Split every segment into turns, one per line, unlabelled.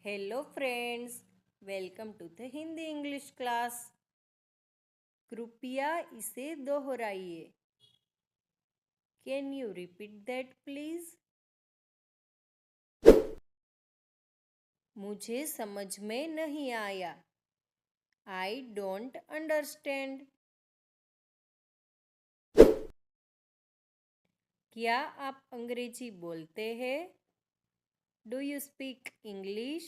Hello friends, welcome to the Hindi English class. कृपया इसे दोहराइए। Can you repeat that please? मुझे समझ में नहीं आया। I don't understand. क्या आप अंग्रेजी बोलते हैं? Do you speak English?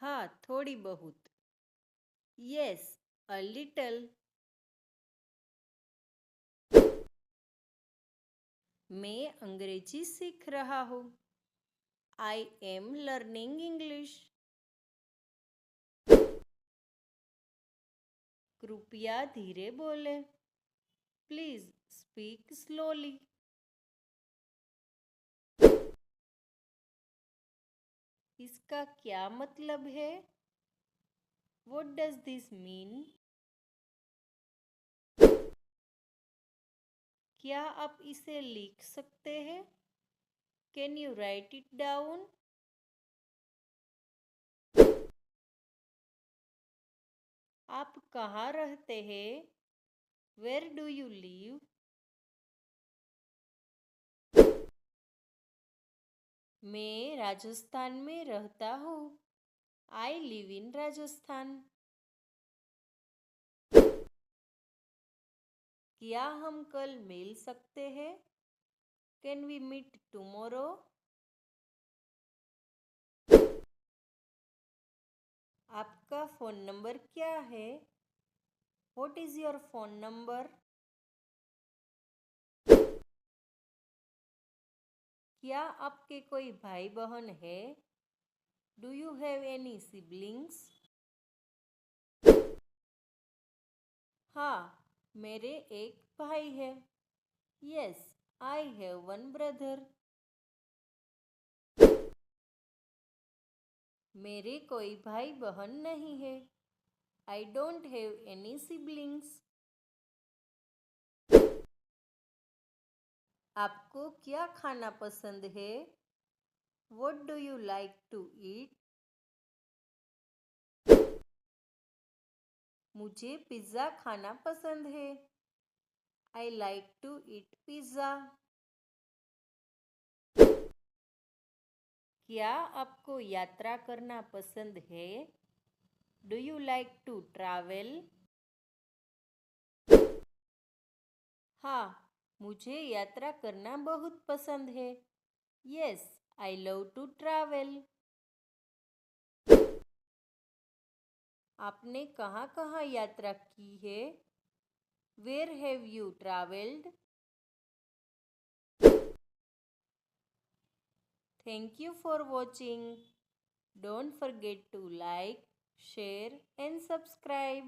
हाँ, थोड़ी बहुत। Yes, a little. मैं अंग्रेजी सीख रहा हूँ। I am learning English. कृपया धीरे बोले। Please speak slowly. इसका क्या मतलब है? What does this mean? क्या आप इसे लिख सकते हैं? Can you right it down? आप कहाँ रहते हैं? Where do you live? मैं राजस्थान में रहता हूँ। I live in Rajasthan. क्या हम कल मिल सकते हैं? Can we meet tomorrow? आपका फ़ोन नंबर क्या है? What is your phone number? क्या आपके कोई भाई बहन है? Do you have any siblings? हाँ, मेरे एक भाई है। Yes, I have one brother. मेरे कोई भाई बहन नहीं है। I don't have any siblings. आपको क्या खाना पसंद है? What do you like to eat? मुझे पिज़्ज़ा खाना पसंद है। I like to eat pizza. क्या आपको यात्रा करना पसंद है? Do you like to travel? हाँ, मुझे यात्रा करना बहुत पसंद है। Yes, I love to travel. आपने कहाँ कहाँ यात्रा की है? Where have you travelled? Thank you for watching. Don't forget to like, share and subscribe.